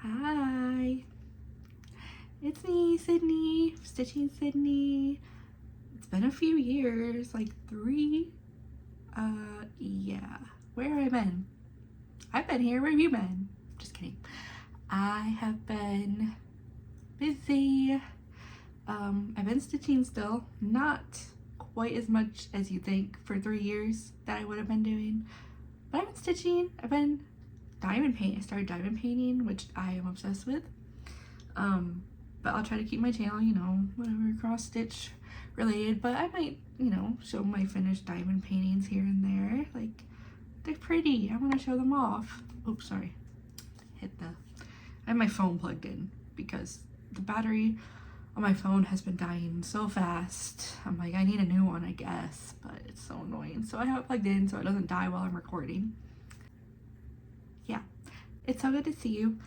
Hi, it's me, Sydney, Stitching Sydney. It's been a few years, like 3. Yeah. Where have I been? I've been here. Where have you been? Just kidding. I have been busy. I've been stitching still, not quite as much as you think for 3 years that I would have been doing, but I've been stitching. I've been diamond painting. I started diamond painting, which I am obsessed with. But I'll try to keep my channel, whatever, cross stitch related, but I might, show my finished diamond paintings here and there. Like, they're pretty. I want to show them off. Oops, sorry. I have my phone plugged in because the battery on my phone has been dying so fast. I'm like, I need a new one, I guess, but it's so annoying. So I have it plugged in so it doesn't die while I'm recording. Yeah, it's so good to see you.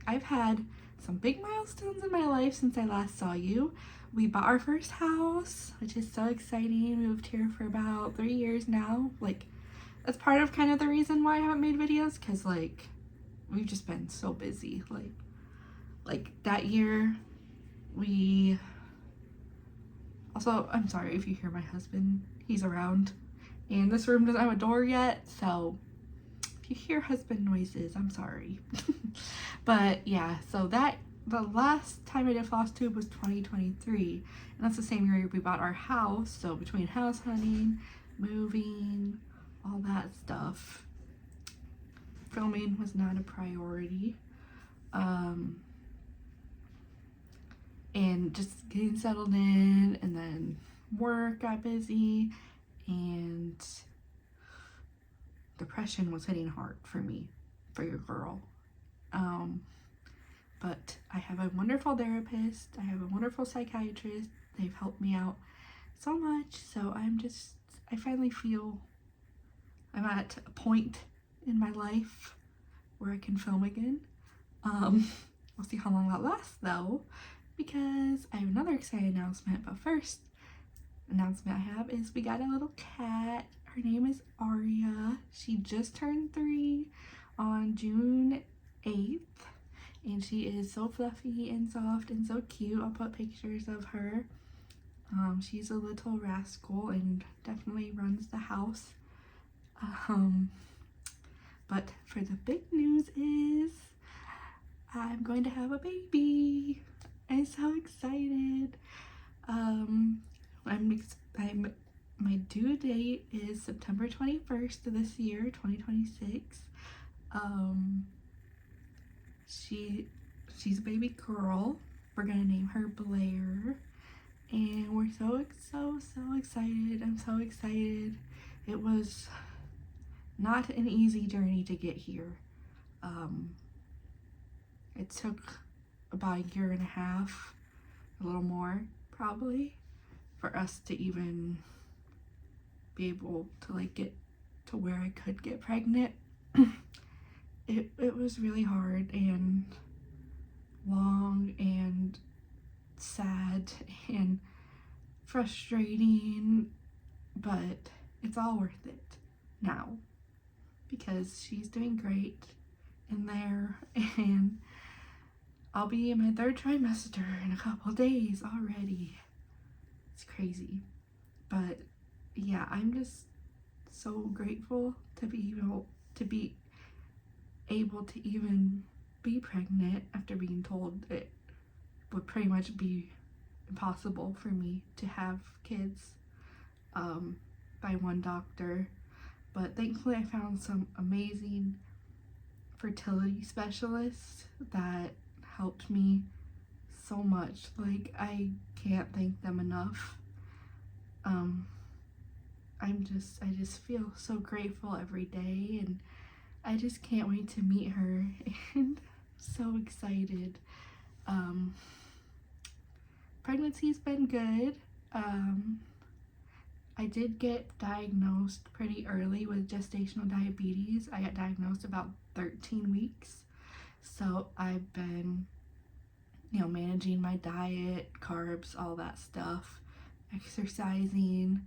I've had some big milestones in my life since I last saw you. We bought our first house, which is so exciting. We moved here for about 3 years now. Like, that's part of kind of the reason why I haven't made videos, because like we've just been so busy. Like that year we also, I'm sorry if you hear my husband, he's around, and this room doesn't have a door yet, so if you hear husband noises, I'm sorry. But yeah, so the last time I did Flosstube was 2023, and that's the same year we bought our house. So between house hunting, moving, all that stuff, filming was not a priority. And just getting settled in, and then work got busy, and depression was hitting hard for me, for your girl. But I have a wonderful therapist. I have a wonderful psychiatrist. They've helped me out so much. So I finally feel I'm at a point in my life where I can film again. We'll see how long that lasts though, because I have another exciting announcement. But first announcement I have is we got a little cat. Her name is Aria. She just turned 3 on June 8th. And she is so fluffy and soft and so cute. I'll put pictures of her. She's a little rascal and definitely runs the house. But for the big news is I'm going to have a baby. I'm so excited. My due date is September 21st of this year, 2026. She's a baby girl. We're gonna name her Blair, and we're so excited. I'm so excited. It was not an easy journey to get here. It took about a year and a half, a little more probably, for us to even be able to like get to where I could get pregnant. It was really hard and long and sad and frustrating, but it's all worth it now because she's doing great in there, and I'll be in my 3rd trimester in a couple days already. It's crazy, but yeah, I'm just so grateful to be able to even be pregnant after being told it would pretty much be impossible for me to have kids by one doctor. But thankfully I found some amazing fertility specialists that helped me so much. Like, I can't thank them enough. I just feel so grateful every day, and I just can't wait to meet her, and so excited. Pregnancy's been good. I did get diagnosed pretty early with gestational diabetes. I got diagnosed about 13 weeks. So I've been, managing my diet, carbs, all that stuff, exercising,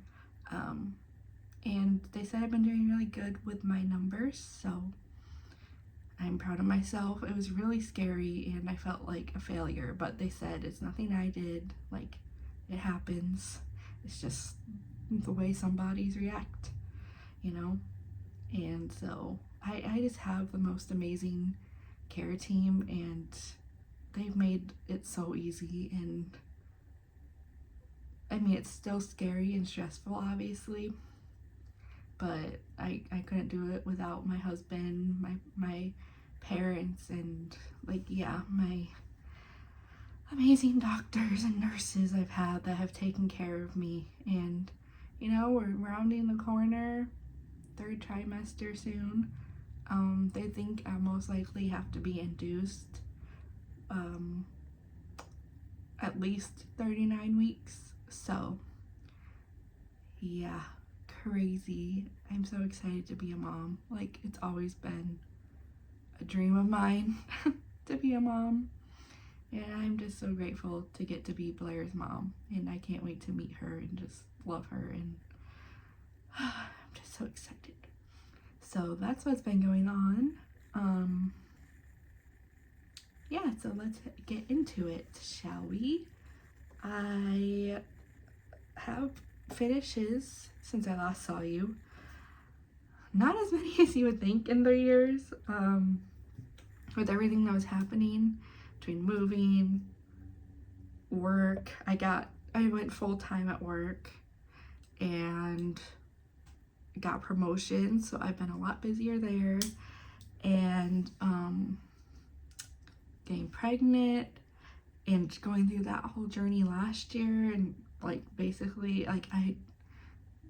and they said I've been doing really good with my numbers, so I'm proud of myself. It was really scary and I felt like a failure, but they said it's nothing I did, like it happens. It's just the way some bodies react, you know? And so I just have the most amazing care team, and they've made it so easy. And I mean, it's still scary and stressful, obviously, but I couldn't do it without my husband, my parents, and like, yeah, my amazing doctors and nurses I've had that have taken care of me. And you know, we're rounding the corner, 3rd trimester soon. They think I most likely have to be induced at least 39 weeks. So yeah, crazy. I'm so excited to be a mom. Like, it's always been a dream of mine to be a mom, and I'm just so grateful to get to be Blair's mom, and I can't wait to meet her and just love her, and I'm just so excited. So that's what's been going on. Yeah, so let's get into it, shall we? I have finishes since I last saw you. Not as many as you would think in 3 years. With everything that was happening between moving, work, I went full-time at work and got promotions, so I've been a lot busier there. And getting pregnant and going through that whole journey last year, and like basically like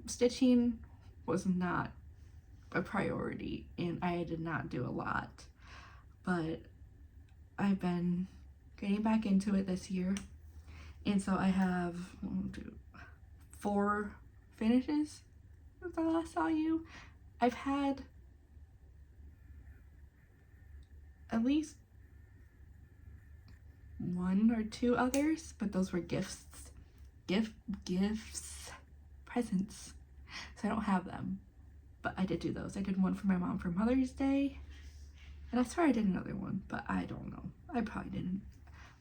stitching was not a priority and I did not do a lot, but I've been getting back into it this year, and so I have 4 finishes since I last saw you. I've had at least 1 or 2 others, but those were gifts, presents, so I don't have them, but I did do those. I did one for my mom for Mother's Day, and I swear I did another one, but I don't know. I probably didn't.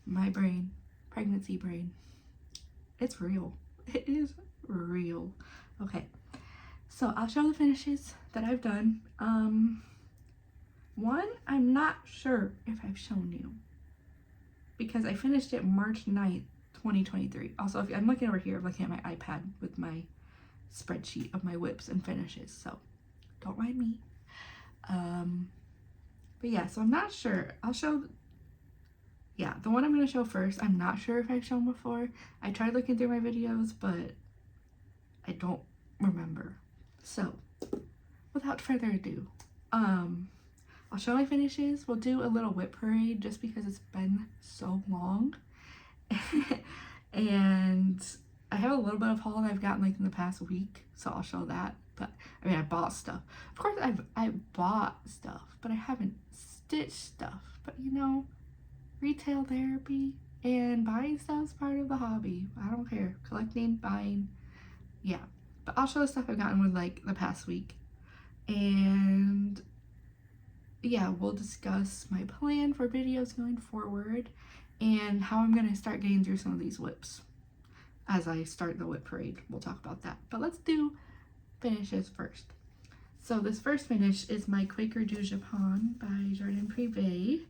My brain, pregnancy brain, it's real. It is real. Okay, so I'll show the finishes that I've done. One, I'm not sure if I've shown you, because I finished it March 9th, 2023. Also, if I'm looking over here, I'm looking at my iPad with my spreadsheet of my whips and finishes, so don't mind me. But yeah, so I'm not sure. I'll show, yeah, the one I'm going to show first, I'm not sure if I've shown before. I tried looking through my videos, but I don't remember. So, without further ado, I'll show my finishes. We'll do a little whip parade just because it's been so long. And I have a little bit of haul that I've gotten like in the past week, so I'll show that. But I mean, I bought stuff. Of course, I bought stuff, but I haven't stitched stuff. But you know, retail therapy and buying stuff is part of the hobby. I don't care. Collecting, buying, yeah. But I'll show the stuff I've gotten with like the past week. And yeah, we'll discuss my plan for videos going forward and how I'm going to start getting through some of these whips. As I start the whip parade, we'll talk about that. But let's do finishes first. So this first finish is my Quaker du Japon by Jardin Privé.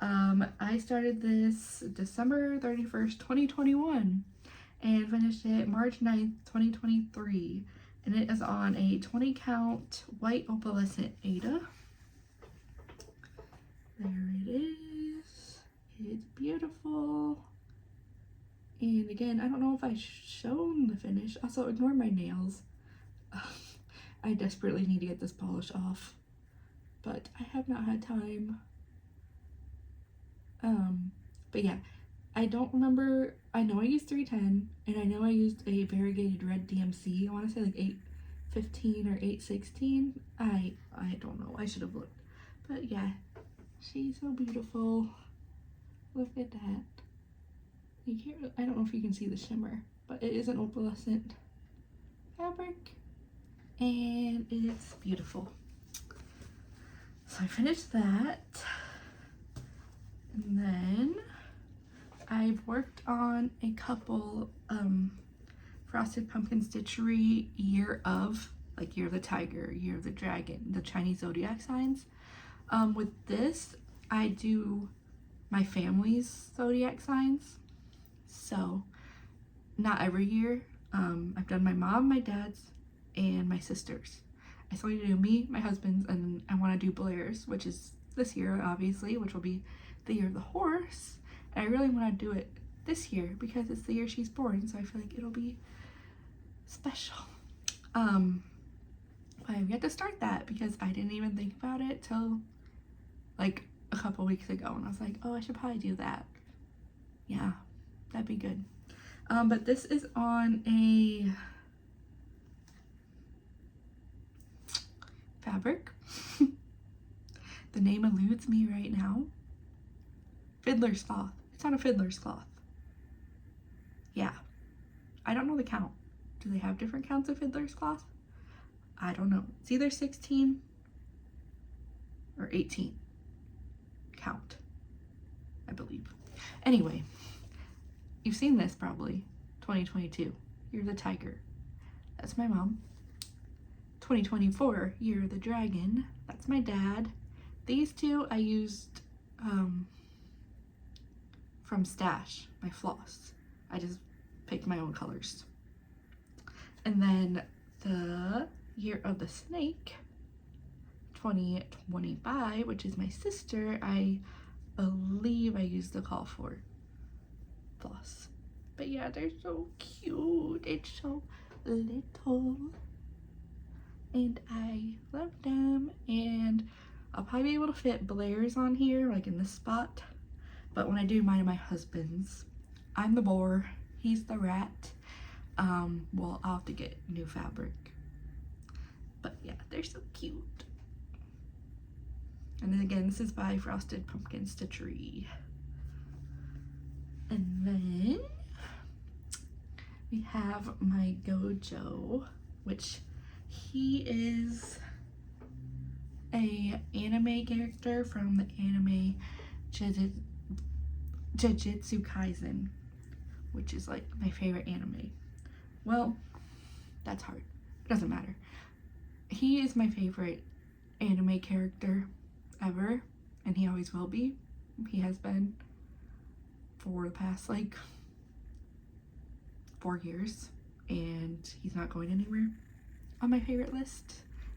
I started this December 31st, 2021 and finished it March 9th, 2023. And it is on a 20 count white opalescent Aida. There it is. It's beautiful. And again, I don't know if I've shown the finish. Also, ignore my nails. I desperately need to get this polish off, but I have not had time. But yeah, I don't remember. I know I used 310, and I know I used a variegated red DMC. I want to say like 815 or 816. I don't know. I should have looked. But yeah, she's so beautiful. Look at that. You can't. I don't know if you can see the shimmer, but it is an opalescent fabric, and it's beautiful. So I finished that, And then I've worked on a couple Frosted Pumpkin Stitchery Year of, like Year of the Tiger, Year of the Dragon, the Chinese zodiac signs. With this, I do my family's zodiac signs. So not every year. I've done my mom, my dad's, and my sister's. I still need to do me, my husband's, and I want to do Blair's, which is this year, obviously, which will be the year of the horse. And I really want to do it this year because it's the year she's born, so I feel like it'll be special. I've yet to start that because I didn't even think about it till like a couple weeks ago, and I was like, oh, I should probably do that. Yeah, that'd be good. But this is on a fabric. The name eludes me right now. Fiddler's cloth. It's on a fiddler's cloth. Yeah. I don't know the count. Do they have different counts of fiddler's cloth? I don't know. It's either 16 or 18 count, I believe. Anyway, you've seen this probably. 2022, Year of the Tiger. That's my mom. 2024, Year of the Dragon. That's my dad. These two I used from Stash, my floss. I just picked my own colors. And then the Year of the Snake, 2025, which is my sister, I believe I used the call for floss. But yeah, they're so cute. It's so little. And I love them. And I'll probably be able to fit Blair's on here, like in this spot. But when I do mine and my husband's, I'm the boar, he's the rat. Well, I'll have to get new fabric. But yeah, they're so cute. And then again, this is by Frosted Pumpkin Stitchery. And then we have my Gojo, which he is a anime character from the anime Jujutsu Kaisen, which is like my favorite anime. Well, that's hard. It doesn't matter. He is my favorite anime character ever, and he always will be. He has been for the past like 4 years, and he's not going anywhere on my favorite list.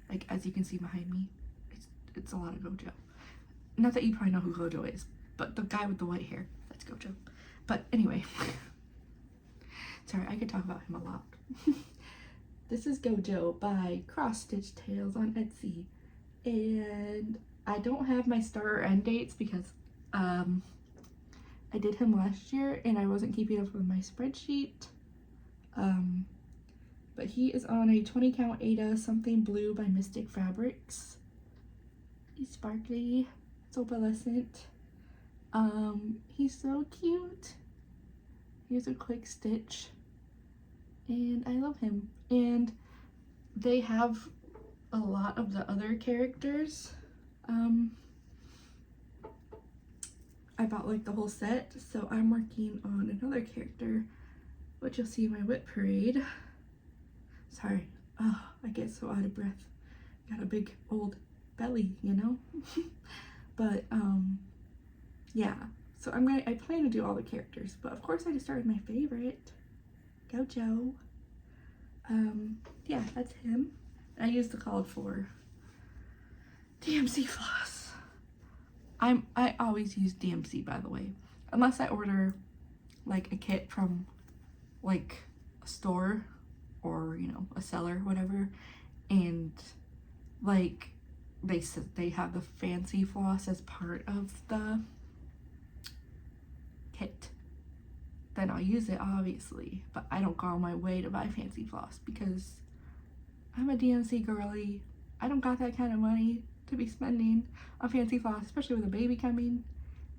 Like, as you can see behind me, it's a lot of Gojo. Not that you probably know who Gojo is, but the guy with the white hair, that's Gojo. But anyway, sorry, I could talk about him a lot. This is Gojo by Cross Stitch Tales on Etsy, and I don't have my start or end dates because I did him last year and I wasn't keeping up with my spreadsheet. But he is on a 20 count Ada Something Blue by Mystic Fabrics. He's sparkly, it's opalescent. He's so cute. Here's a quick stitch, and I love him. And they have a lot of the other characters. I bought like the whole set, so I'm working on another character, which you'll see in my WIP parade. Sorry, oh, I get so out of breath. Got a big old belly, you know? But yeah, so I plan to do all the characters, but of course I just started my favorite, Gojo. Yeah, that's him. I used the called for DMC floss. I always use DMC, by the way, unless I order like a kit from like a store or, you know, a seller, whatever, and like they said they have the fancy floss as part of the kit, then I'll use it, obviously. But I don't go on my way to buy fancy floss because I'm a DMC girly. I don't got that kind of money to be spending on fancy floss, especially with a baby coming.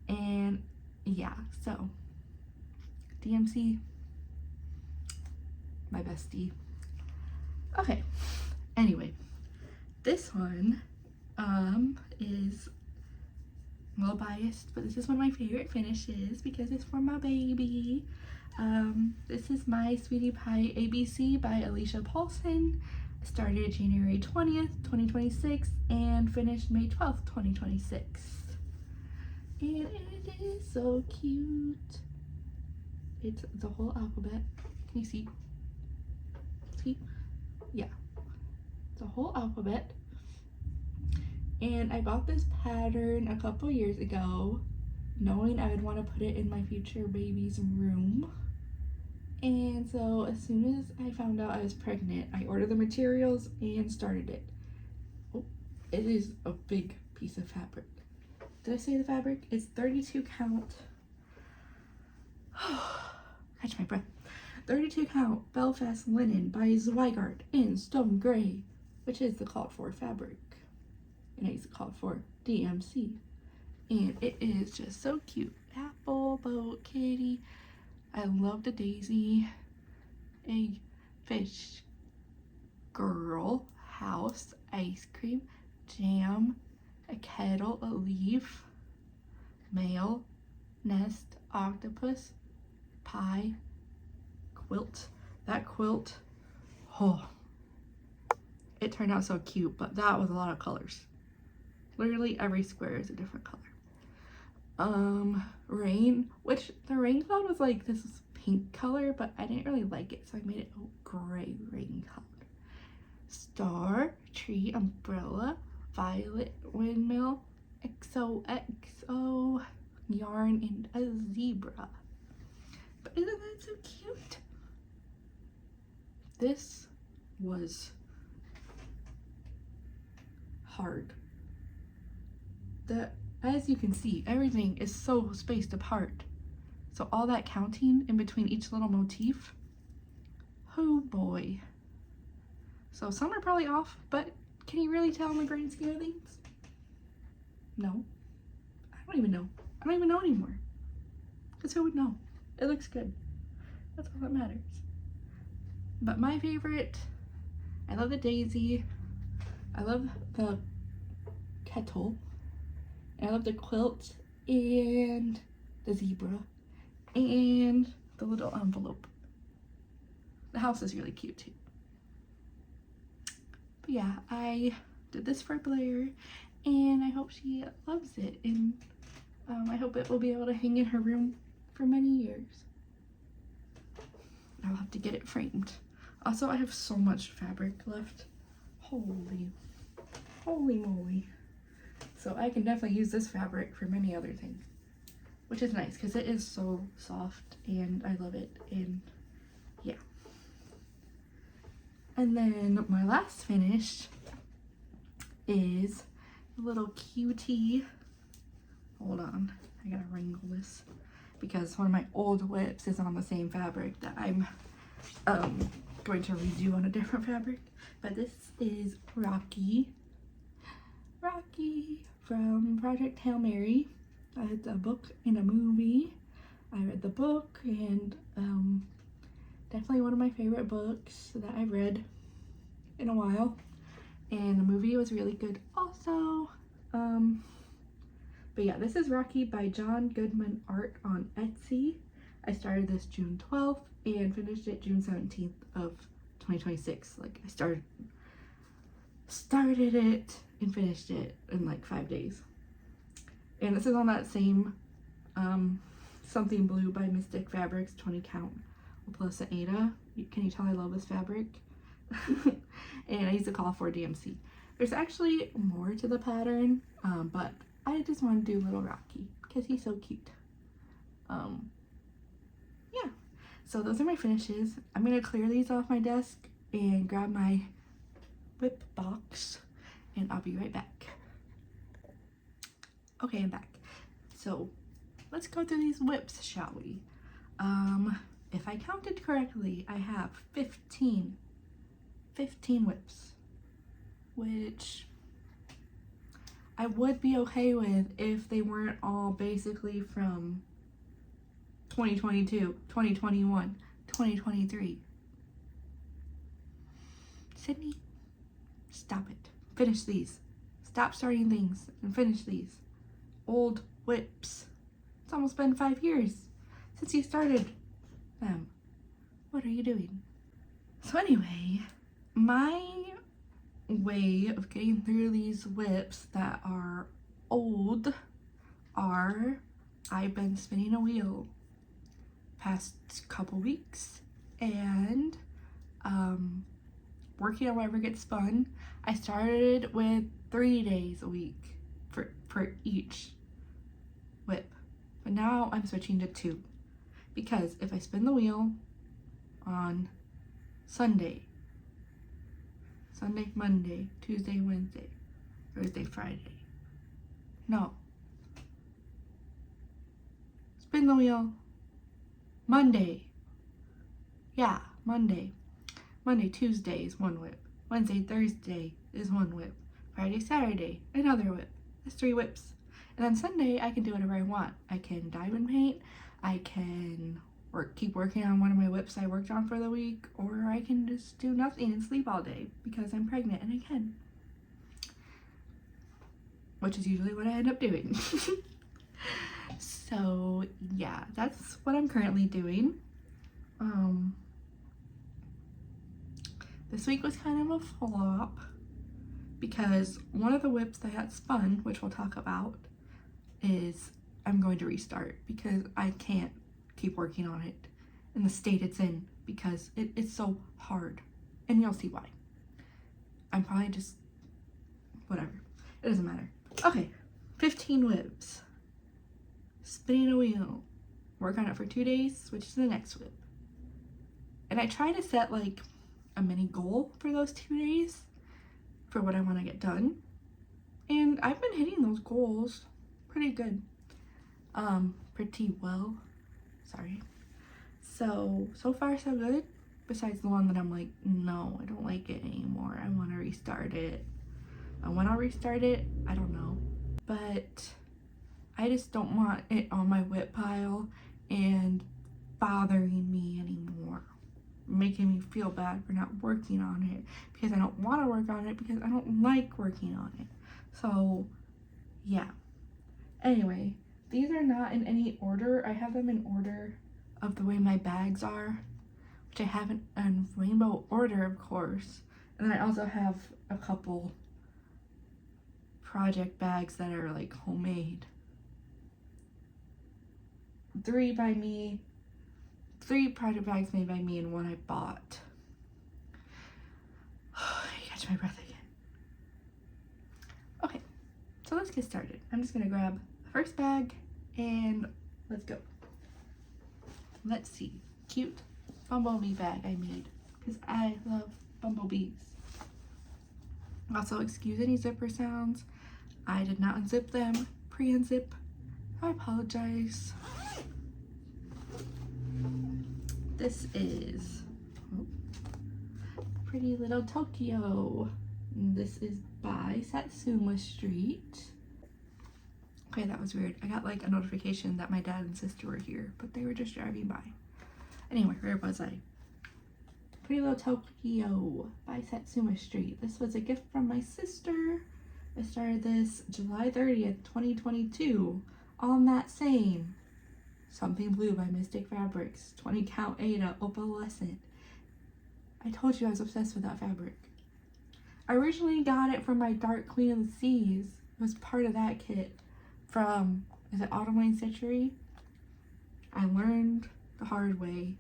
And yeah, so DMC, my bestie. Okay, anyway, this one is, well, little biased, but this is one of my favorite finishes because it's for my baby. This is My Sweetie Pie ABC by Alicia Paulson. Started January 20th, 2026 and finished May 12th, 2026. And it is so cute. It's the whole alphabet. Can you see? See? Yeah. The whole alphabet. And I bought this pattern a couple years ago, knowing I would want to put it in my future baby's room. And so as soon as I found out I was pregnant, I ordered the materials and started it. Oh, it is a big piece of fabric. Did I say the fabric? It's 32 count. Catch my breath. 32 count Belfast linen by Zweigart in stone gray, which is the called for fabric. And it's called for DMC. And it is just so cute. Apple, boat, kitty. I love the daisy. Egg, fish, girl, house, ice cream, jam, a kettle, a leaf, male, nest, octopus, pie, quilt. That quilt, oh, it turned out so cute, but that was a lot of colors. Literally every square is a different color. Rain, which the rain cloud was like this pink color, but I didn't really like it, so I made it a gray rain cloud. Star, tree, umbrella, violet, windmill, XOXO, yarn, and a zebra. But isn't that so cute? This was hard. As you can see, everything is so spaced apart. So all that counting in between each little motif, oh boy. So some are probably off, but can you really tell in the grand scheme of things? No. I don't even know. I don't even know anymore. Because who would know? It looks good. That's all that matters. But my favorite, I love the daisy. I love the kettle. I love the quilt and the zebra and the little envelope. The house is really cute too. But yeah, I did this for Blair and I hope she loves it, and I hope it will be able to hang in her room for many years. I'll have to get it framed. Also, I have so much fabric left. Holy moly. So I can definitely use this fabric for many other things, which is nice because it is so soft and I love it. And yeah. And then my last finish is a little cutie. Hold on, I gotta wrangle this because one of my old whips is on the same fabric that I'm going to redo on a different fabric. But this is Rocky from Project Hail Mary. It's a book and a movie. I read the book, and definitely one of my favorite books that I've read in a while. And the movie was really good also. But yeah, this is Rocky by John Goodman Art on Etsy. I started this June 12th and finished it June 17th of 2026. Like I started it and finished it in like 5 days. And this is on that same Something Blue by Mystic Fabrics 20 count plus an Ada. Can you tell I love this fabric? And I used to call for DMC. There's actually more to the pattern, but I just want to do little Rocky because he's so cute. Yeah, so those are my finishes. I'm gonna clear these off my desk and grab my whip box, and I'll be right back. Okay, I'm back. So let's go through these whips, shall we? If I counted correctly, I have 15 whips, which I would be okay with if they weren't all basically from 2022, 2021, 2023. Sydney, stop it. Finish these. Stop starting things and finish these. old whips. It's almost been 5 years since you started them. What are you doing? So anyway, my way of getting through these whips that are old are I've been spinning a wheel past couple weeks and working on whatever gets spun. I started with 3 days a week for each whip, but now I'm switching to 2 because if I spin the wheel on Sunday, Monday, Tuesday, Wednesday, Thursday, Friday, no, spin the wheel Monday, yeah, Monday, Tuesday is 1 whip, Wednesday, Thursday is 1 whip, Friday, Saturday, another whip. That's 3 whips. And then Sunday, I can do whatever I want. I can diamond paint, I can keep working on one of my whips I worked on for the week, or I can just do nothing and sleep all day because I'm pregnant and I can. Which is usually what I end up doing. So yeah, that's what I'm currently doing. This week was kind of a flop because one of the whips that got spun, which we'll talk about, is I'm going to restart because I can't keep working on it in the state it's in because it's so hard, and you'll see why. I'm probably just whatever, it doesn't matter. Okay, 15 whips, spinning a wheel, work on it for 2 days, switch to the next whip. And I try to set like a mini goal for those 2 days for what I want to get done, and I've been hitting those goals pretty good, pretty well, sorry. So far so good, besides the one that I'm like, no, I don't like it anymore, I want to restart it. And when I'll restart it, I don't know, but I just don't want it on my whip pile and bothering me anymore, making me feel bad for not working on it because I don't want to work on it because I don't like working on it. So yeah, anyway, these are not in any order. I have them in order of the way my bags are, which I have in rainbow order, of course. And then I also have a couple project bags that are like homemade. 3 by me, 3 project bags made by me, and 1 I bought. I catch my breath again. Okay, so let's get started. I'm just gonna grab the first bag and let's go. Let's see, cute bumblebee bag I made because I love bumblebees. Also, excuse any zipper sounds. I did not unzip them, pre-unzip. I apologize. This is Pretty Little Tokyo. This is by Satsuma Street. Okay, that was weird. I got like a notification that my dad and sister were here, but they were just driving by. Anyway, where was I? Pretty Little Tokyo by Satsuma Street. This was a gift from my sister. I started this July 30th, 2022 on that same Something Blue by Mystic Fabrics, 20 count Ada opalescent. I told you I was obsessed with that fabric. I originally got it from my Dark Queen of the Seas. It was part of that kit from, is it Autumn Wayne Stitchery? I learned the hard way.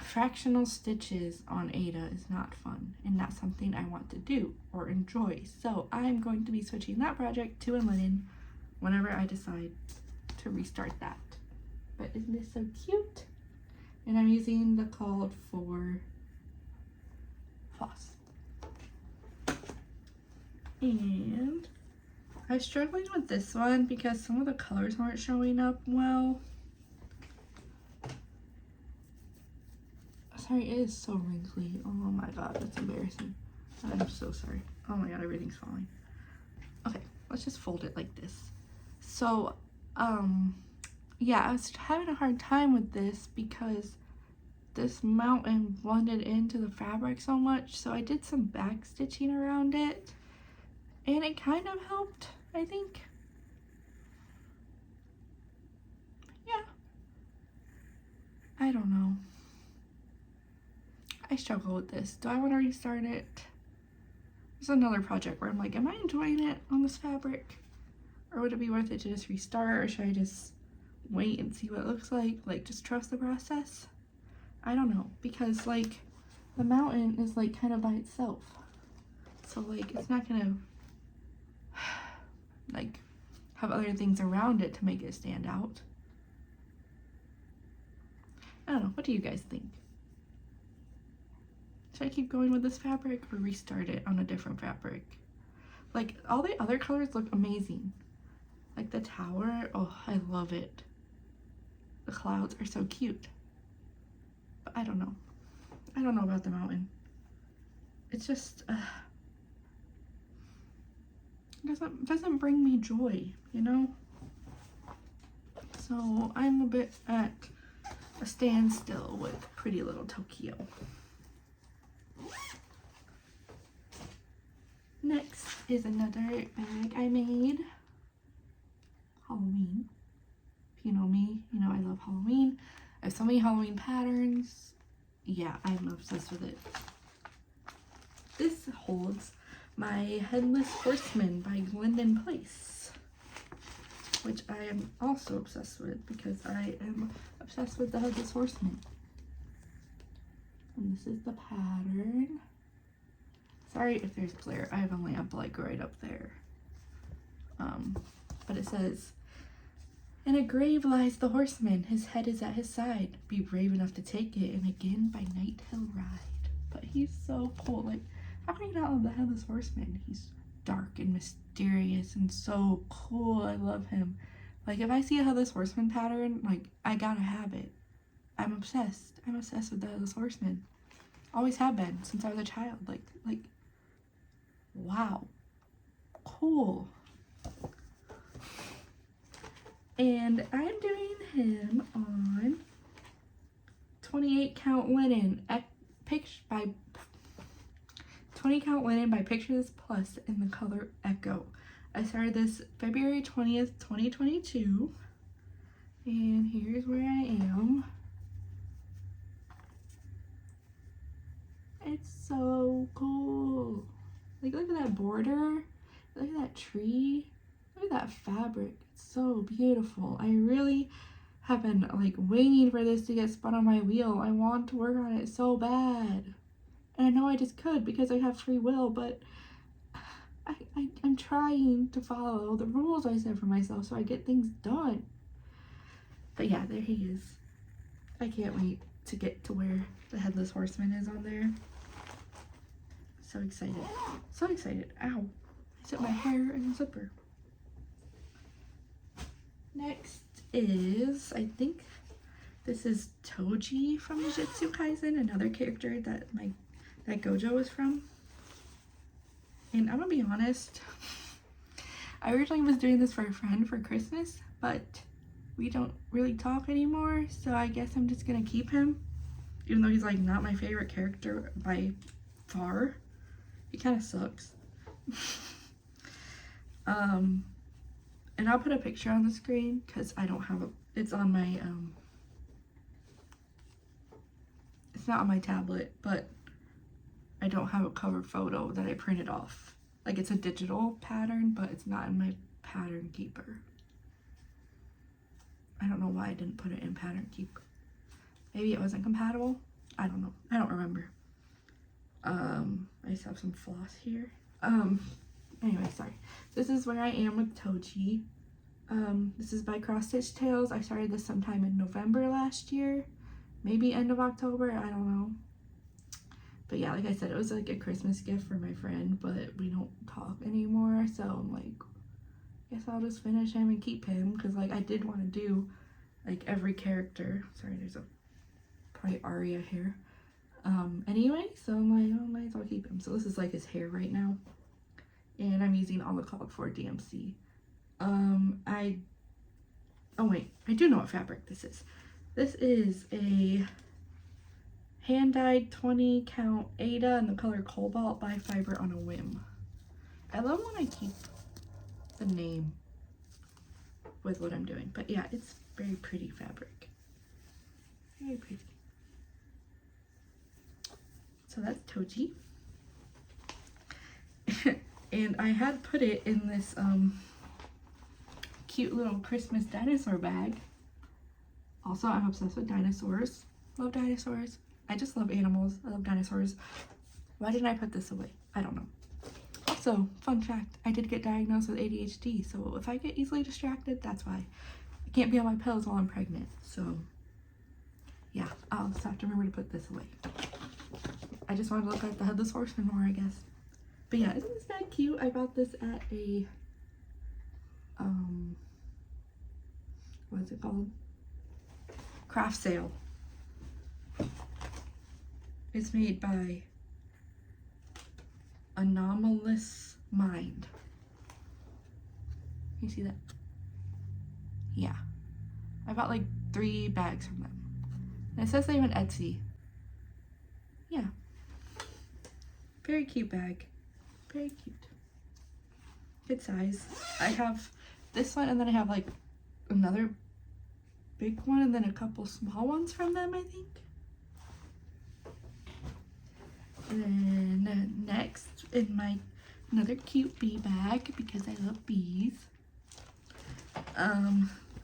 Fractional stitches on Ada is not fun and not something I want to do or enjoy. So I'm going to be switching that project to a linen whenever I decide to restart that. But isn't this so cute? And I'm using the called for floss. And I was struggling with this one because some of the colors weren't showing up well. Sorry, it is so wrinkly. Oh my god, that's embarrassing. I'm so sorry. Oh my god, everything's falling. Okay, let's just fold it like this. So, yeah, I was having a hard time with this because this mountain blended into the fabric so much. So I did some back stitching around it and it kind of helped, I think. I don't know. I struggle with this. Do I want to restart it? There's another project where I'm like, am I enjoying it on this fabric? Or would it be worth it to just restart? Or should I just wait and see what it looks like? Like, just trust the process? I don't know. Because, like, the mountain is, like, kind of by itself. So, like, it's not gonna, like, have other things around it to make it stand out. I don't know. What do you guys think? Should I keep going with this fabric or restart it on a different fabric? Like, all the other colors look amazing. Like the tower, oh, I love it. The clouds are so cute. But I don't know. I don't know about the mountain. It's just, doesn't bring me joy, you know? So I'm a bit at a standstill with Pretty Little Tokyo. Next is another bag I made. Halloween. If you know me, you know I love Halloween. I have so many Halloween patterns. Yeah, I'm obsessed with it. This holds my Headless Horseman by Glendon Place, which I am also obsessed with because I am obsessed with the Headless Horseman. And this is the pattern. Sorry if there's glare. I have a lamp like right up there. But it says, "In a grave lies the horseman. His head is at his side. Be brave enough to take it, and again by night he'll ride." But he's so cool. Like, how can you not love the Headless Horseman? He's dark and mysterious and so cool. I love him. Like, if I see a Headless Horseman pattern, like, I gotta have it. I'm obsessed. I'm obsessed with the Headless Horseman. Always have been since I was a child. Like, wow. Cool. And I'm doing him on 28 count linen by 20 count linen by Picture This Plus in the color Echo. I started this February 20th, 2022. And here's where I am. It's so cool. Like, look at that border. Look at that tree. Look at that fabric. It's so beautiful. I really have been like waiting for this to get spun on my wheel. I want to work on it so bad. And I know I just could because I have free will, but I'm trying to follow the rules I set for myself so I get things done. But yeah, there he is. I can't wait to get to where the Headless Horseman is on there. So excited. So excited. Ow. I set my hair in a zipper. Next is, I think this is Toji from Jujutsu Kaisen, another character that Gojo is from. And I'm gonna be honest, I originally was doing this for a friend for Christmas, but we don't really talk anymore, so I guess I'm just gonna keep him, even though he's like not my favorite character by far. He kind of sucks. And I'll put a picture on the screen because I don't have it's on my it's not on my tablet, but I don't have a cover photo that I printed off. Like, it's a digital pattern, but it's not in my pattern keeper. I don't know why I didn't put it in pattern keeper. Maybe it wasn't compatible. I don't know. I don't remember. I just have some floss here. Anyway, sorry. This is where I am with Toji. This is by Cross Stitch Tales. I started this sometime in November last year. Maybe end of October. I don't know. But yeah, like I said, it was like a Christmas gift for my friend, but we don't talk anymore. So I'm like, guess I'll just finish him and keep him. Because like I did want to do like every character. Sorry, there's a probably Aria here. Anyway, so I'm like, oh, might as well keep him. So this is like his hair right now. And I'm using all the called for DMC. Oh wait, I do know what fabric this is. This is a hand-dyed 20 count Ada in the color Cobalt by Fiber on a Whim. I love when I keep the name with what I'm doing. But yeah, it's very pretty fabric. Very pretty. So that's Toji. And I had put it in this cute little Christmas dinosaur bag. Also, I'm obsessed with dinosaurs. Love dinosaurs. I just love animals. I love dinosaurs. Why didn't I put this away? I don't know. Also, fun fact, I did get diagnosed with ADHD, so if I get easily distracted, that's why. I can't be on my pills while I'm pregnant, so yeah, I'll just have to remember to put this away. I just wanted to look like the Headless Horseman more, I guess. But yeah, isn't this bag cute? I bought this at a, what is it called? Craft sale. It's made by Anomalous Mind. You see that? Yeah. I bought like 3 bags from them. And it says they have an Etsy. Yeah. Very cute bag. Very cute. Good size. I have this one and then I have like another big one and then a couple small ones from them, I think. And then next in my another cute bee bag because I love bees.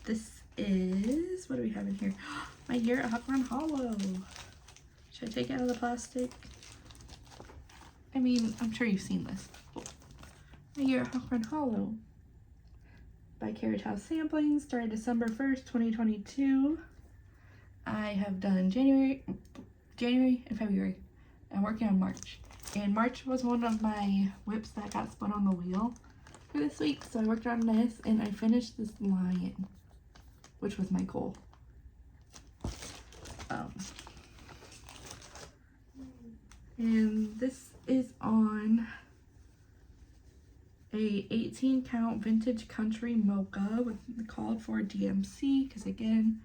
This is, what do we have in here? My Year WIP Hollow. Should I take it out of the plastic? I mean, I'm sure you've seen this. My Year WIP Hollow by Carriage House Sampling, started December 1st, 2022. I have done January and February. I'm working on March. And March was one of my whips that got spun on the wheel for this week. So I worked on this and I finished this lion, which was my goal. And this is on a 18 count vintage country mocha with the called for DMC, because again,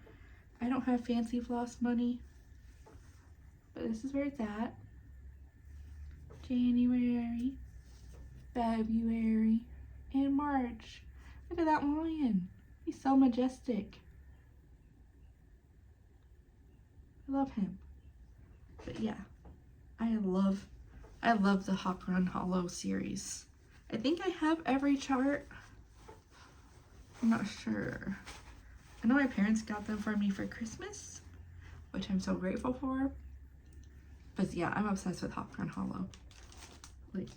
I don't have fancy floss money, but this is where it's at. January, February, and March. Look at that lion. He's so majestic. I love him. But yeah, I love the WIP Hollow series. I think I have every chart. I'm not sure. I know my parents got them for me for Christmas, which I'm so grateful for. But yeah, I'm obsessed with WIP Hollow. Like,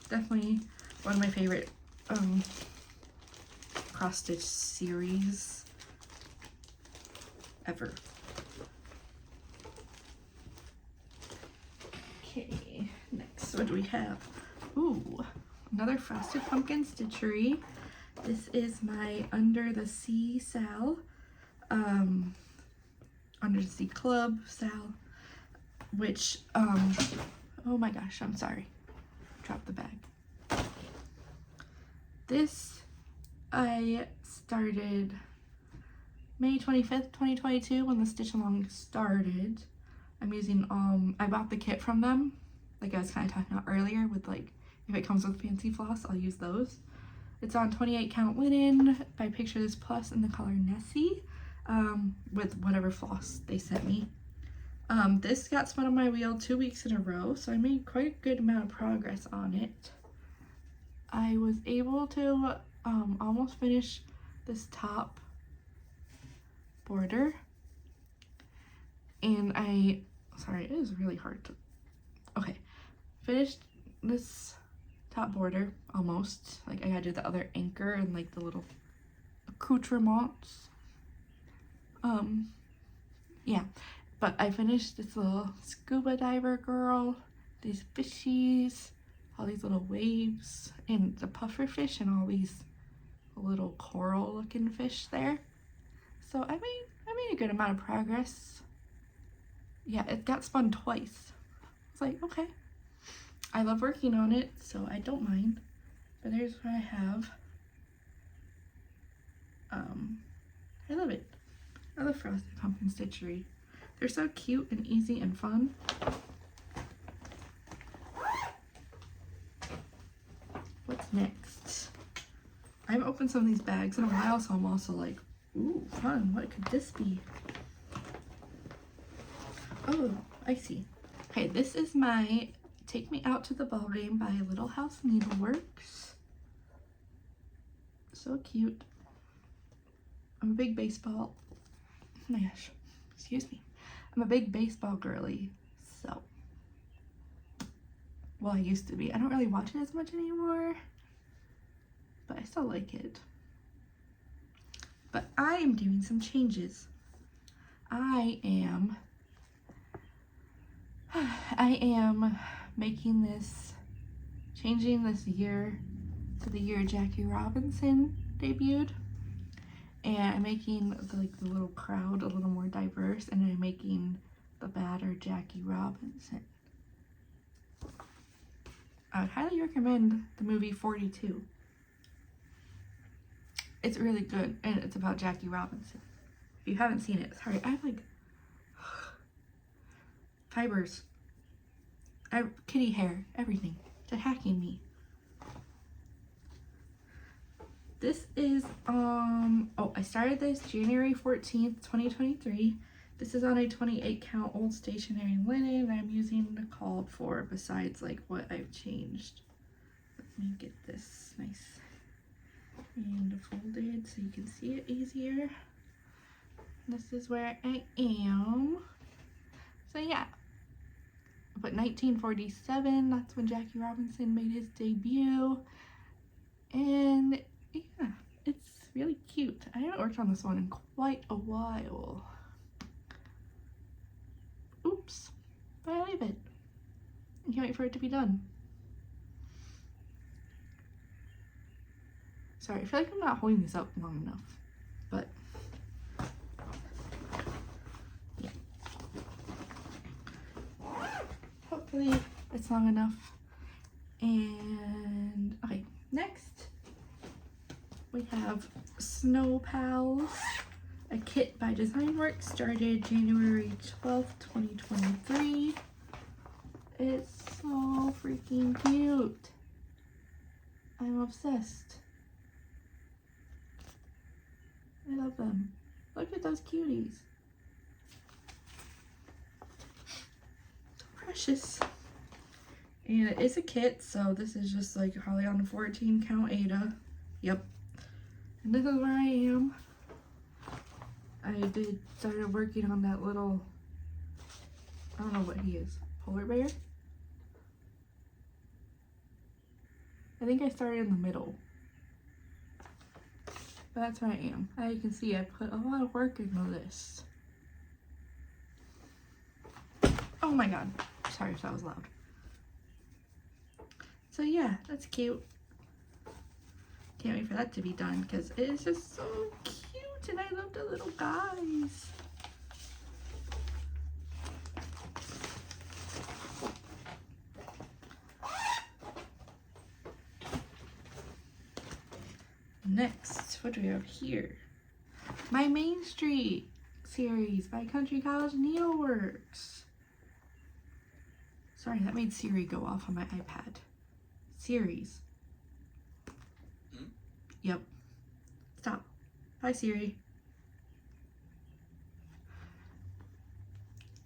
definitely one of my favorite cross stitch series ever. Okay, next, what do we have? Ooh, another Frosted Pumpkin Stitchery. This is my Under the Sea Sal, Under the Sea Club Sal, which, oh my gosh, I'm sorry, dropped the bag. This I started May 25th, 2022 when the Stitch Along started. I'm using, I bought the kit from them, like I was kind of talking about earlier with like, if it comes with fancy floss, I'll use those. It's on 28 count linen by Picture This Plus in the color Nessie, with whatever floss they sent me. This got spun on my wheel 2 weeks in a row, so I made quite a good amount of progress on it. I was able to almost finish this top border, and sorry, it is really hard to, okay, finished this top border almost. Like I gotta do the other anchor and like the little accoutrements. Yeah, but I finished this little scuba diver girl, these fishies, all these little waves, and the puffer fish, and all these little coral looking fish there. So I made a good amount of progress. Yeah, it got spun twice. It's like, okay, I love working on it, so I don't mind. But there's what I have. I love it. I love Frosted Pumpkin Stitchery. They're so cute and easy and fun. What's next? I haven't opened some of these bags in a while, so I'm also like, ooh, fun. What could this be? Oh, I see. Okay, this is my Take Me Out to the Ball Game by Little House Needleworks. So cute. I'm a big baseball, oh my gosh, excuse me. I'm a big baseball girly, so. Well, I used to be. I don't really watch it as much anymore, but I still like it. But I am doing some changes. I am making this, changing this year to the year Jackie Robinson debuted. And I'm making the little crowd a little more diverse, and I'm making the batter Jackie Robinson. I would highly recommend the movie 42. It's really good, and it's about Jackie Robinson. If you haven't seen it, sorry, I have like fibers. I have kitty hair, everything. It's attacking me. This is, I started this January 14th, 2023. This is on a 28 count old stationery linen. I'm using the called for besides like what I've changed. Let me get this nice and folded so you can see it easier. This is where I am. So yeah, but 1947, that's when Jackie Robinson made his debut. And yeah, it's really cute. I haven't worked on this one in quite a while. Oops, but I leave it. I can't wait for it to be done. Sorry, I feel like I'm not holding this up long enough, but yeah. Hopefully it's long enough. And okay, next we have Snow Pals, a kit by Designworks, started January 12th, 2023. It's so freaking cute. I'm obsessed. I love them. Look at those cuties. So precious. And it is a kit, so this is just like probably on a 14 count Ada. Yep. And this is where I am. I started working on that little, I don't know what he is, polar bear? I think I started in the middle. But that's where I am. As you can see, I put a lot of work into this. Oh my god. Sorry if that was loud. So yeah, that's cute. Can't wait for that to be done because it is just so cute and I love the little guys. Next, what do we have here? My Main Street series by Country College Needleworks. Sorry, that made Siri go off on my iPad. Series. Yep. Stop. Hi, Siri.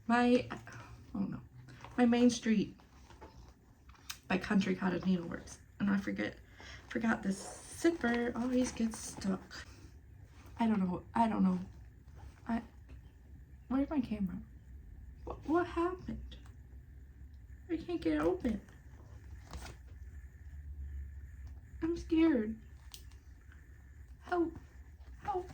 My Main Street by Country Cottage Needleworks. And I forgot this zipper always gets stuck. I don't know. Where's my camera? What happened? I can't get it open. I'm scared. Help. Help.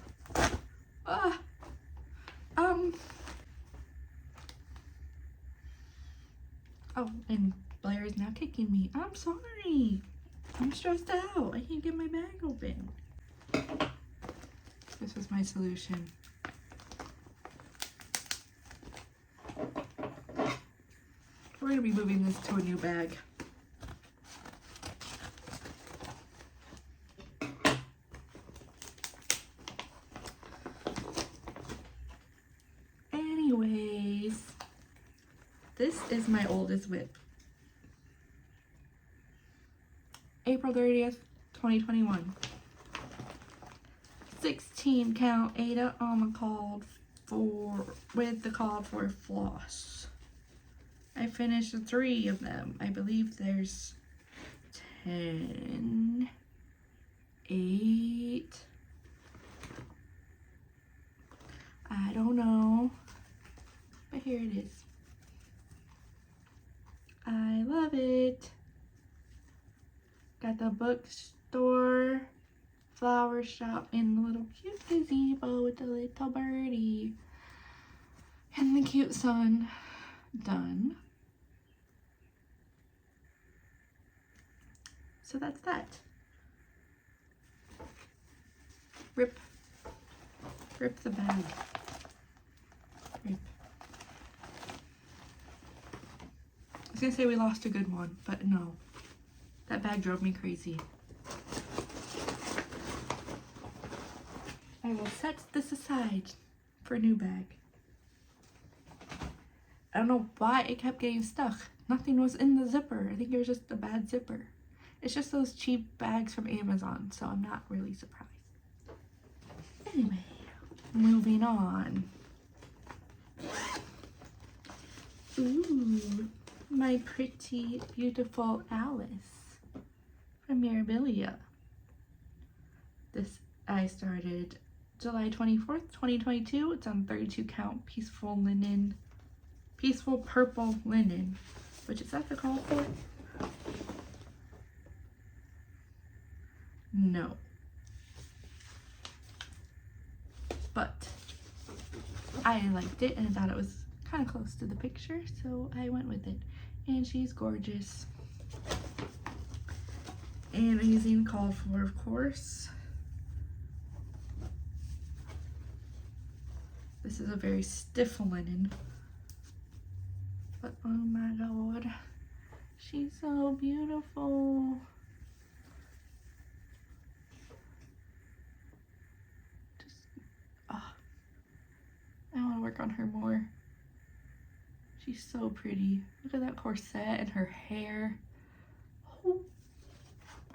Oh, and Blair is now kicking me. I'm sorry. I'm stressed out. I can't get my bag open. This is my solution. We're going to be moving this to a new bag. Anyways, this is my oldest WIP. April 30th, 2021. 16 count Ada on the called for, with the call for floss. I finished 3 of them. I believe there's 10, 8. I don't know. But here it is. I love it. Got the bookstore, flower shop, and the little cute gazebo with the little birdie. And the cute sun. Done. So that's that. Rip. Rip the bag. Rip. I was gonna say we lost a good one, but no. That bag drove me crazy. I will set this aside for a new bag. I don't know why it kept getting stuck. Nothing was in the zipper. I think it was just a bad zipper. It's just those cheap bags from Amazon, so I'm not really surprised. Anyway, moving on. Ooh, my pretty, beautiful Alice from Mirabilia. This I started July 24th, 2022. It's on 32 count peaceful linen, peaceful purple linen, which is that the call for it? No. But I liked it and I thought it was kind of close to the picture, so I went with it. And she's gorgeous. And I'm using called for, of course. This is a very stiff linen. But oh my god, she's so beautiful. Just, I want to work on her more. She's so pretty. Look at that corset and her hair. Oh,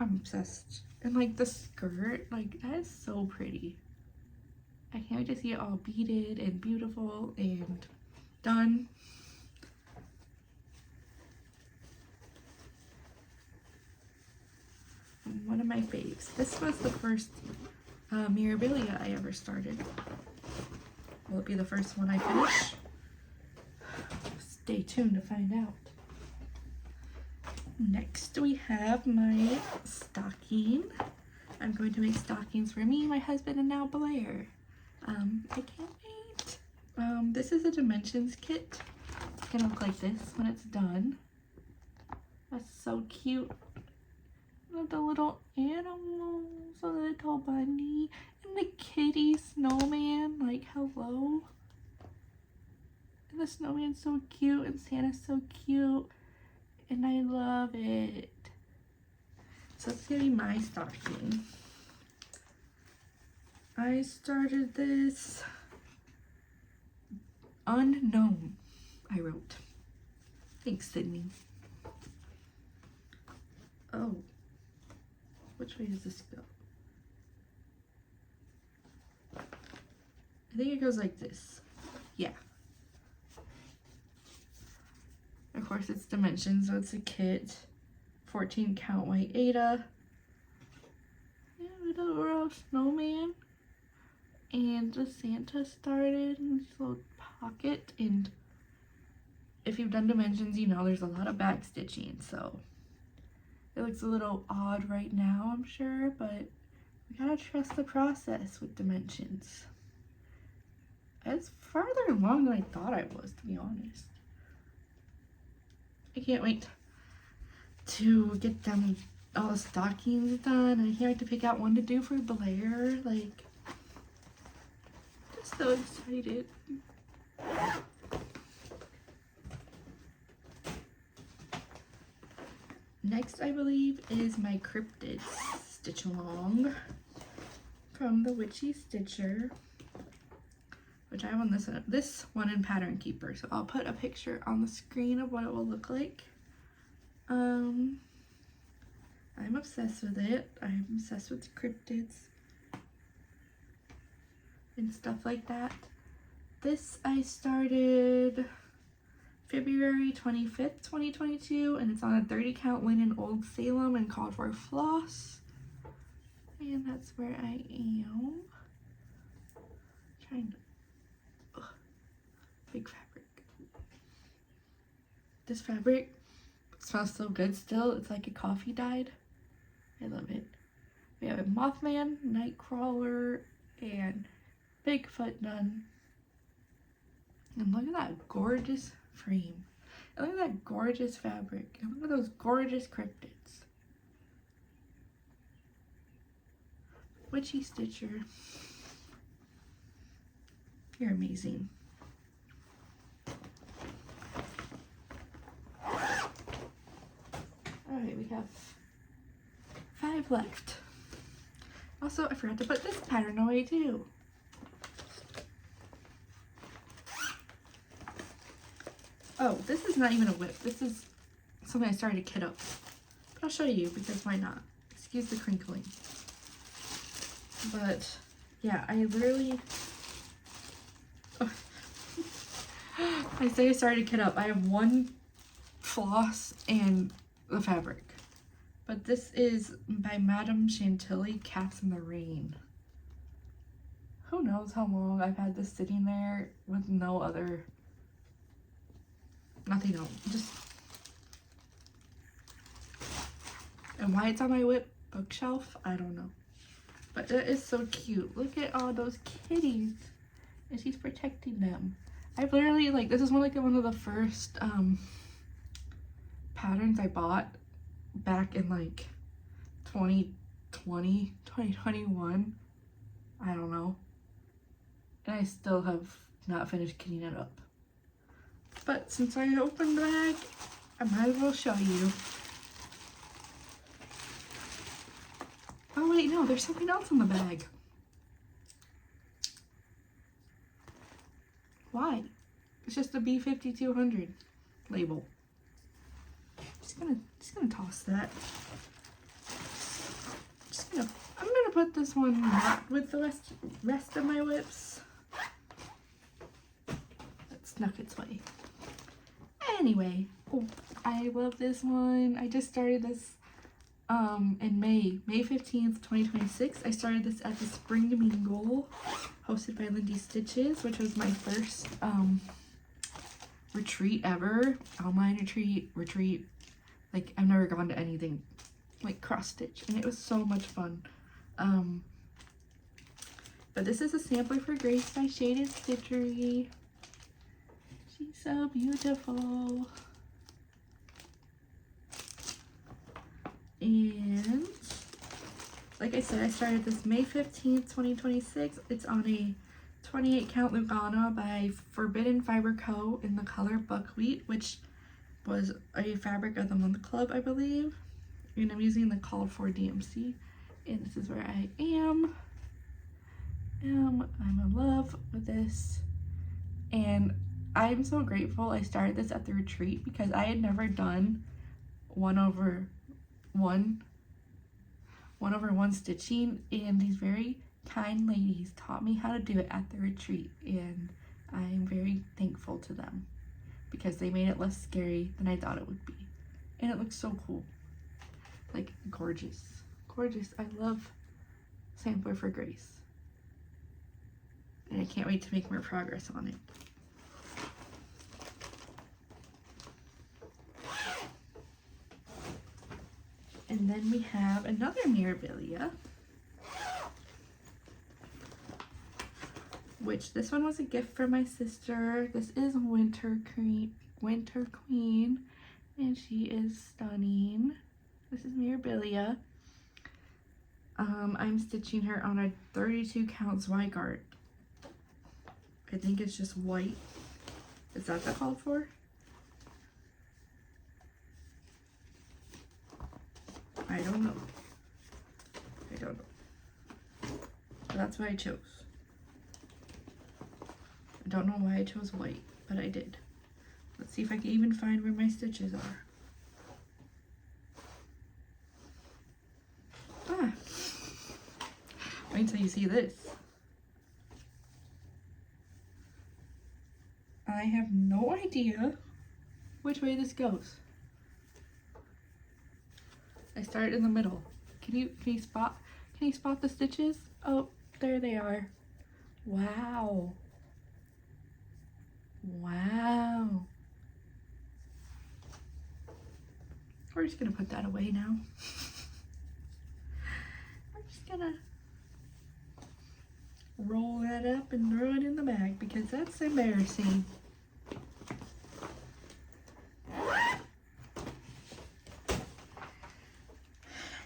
I'm obsessed. And like the skirt, like that is so pretty. I can't wait to see it all beaded and beautiful and done. One of my faves. This was the first Mirabilia I ever started. Will it be the first one I finish? Stay tuned to find out. Next we have my stocking. I'm going to make stockings for me, my husband, and now Blair. I can't wait. This is a dimensions kit. It's gonna look like this when it's done. That's so cute. With the little animals, a little bunny, and the kitty snowman, like hello. And the snowman's so cute, and Santa's so cute, and I love it. So it's gonna be my stocking. I started this unknown, I wrote. Thanks, Sydney. Oh, which way does this go? I think it goes like this. Yeah. Of course, it's dimensions, so it's a kit. 14 count white Ada. Yeah, with a little snowman. And the Santa started in this little pocket. And if you've done dimensions, you know there's a lot of back stitching, so it looks a little odd right now, I'm sure, but we gotta trust the process with dimensions. It's farther along than I thought I was, to be honest. I can't wait to get them all the stockings done. I can't wait to pick out one to do for Blair. Like, just so excited. Next, I believe, is my cryptid stitch along from the Witchy Stitcher, which I have on this one in Pattern Keeper. So I'll put a picture on the screen of what it will look like. I'm obsessed with it. I'm obsessed with cryptids and stuff like that. This I started February 25th, 2022, and it's on a 30 count linen Old Salem and called for floss. And that's where I am. Trying to, big fabric. This fabric smells so good still. It's like a coffee dyed. I love it. We have a Mothman, Nightcrawler, and Bigfoot done. And look at that gorgeous frame. And look at that gorgeous fabric. And look at those gorgeous cryptids. Witchy Stitcher. You're amazing. Alright, we have 5 left. Also, I forgot to put this pattern away too. Oh, this is not even a whip. This is something I started to kit up. But I'll show you because why not? Excuse the crinkling. But yeah, I literally... I say I started to kit up. I have one floss and the fabric. But this is by Madame Chantilly, Cats in the Rain. Who knows how long I've had this sitting there with no other... nothing else. Just... and why it's on my WIP bookshelf, I don't know. But it is so cute. Look at all those kitties. And she's protecting them. I've literally, like, this is one of the first patterns I bought back in like 2020, 2021. I don't know. And I still have not finished kitting it up. But since I opened the bag, I might as well show you. Oh wait, no, there's something else in the bag. Why? It's just a B5200 label. Just gonna toss that. I'm gonna put this one not with the rest of my whips. That snuck its way. Anyway, oh, I love this one. I just started this in May 15th, 2026. I started this at the Spring Mingle hosted by Lindy Stitches, which was my first retreat ever. Online retreat. Like, I've never gone to anything like cross stitch, and it was so much fun. But this is a sampler for Grace by Shaded Stitchery. She's so beautiful. And like I said, I started this May 15th, 2026. It's on a 28 count Lugana by Forbidden Fiber Co. in the color Buckwheat, which was a Fabric of the Month Club, I believe. And I'm using the Called For DMC. And this is where I am. I'm in love with this. And I'm so grateful I started this at the retreat because I had never done 1/1 stitching, and these very kind ladies taught me how to do it at the retreat, and I'm very thankful to them because they made it less scary than I thought it would be. And it looks so cool. Like, gorgeous. Gorgeous. I love Sampler for Grace. And I can't wait to make more progress on it. And then we have another Mirabilia, which this one was a gift for my sister. This is Winter Queen, and she is stunning. This is Mirabilia. I'm stitching her on a 32 count Zweigart. I think it's just white. Is that the called for? I don't know. But that's what I chose. I don't know why I chose white, but I did. Let's see if I can even find where my stitches are. Ah. Wait until you see this. I have no idea which way this goes. I start in the middle. Can you spot the stitches? Oh, there they are. Wow. Wow. We're just gonna put that away now. We're just gonna roll that up and throw it in the bag because that's embarrassing.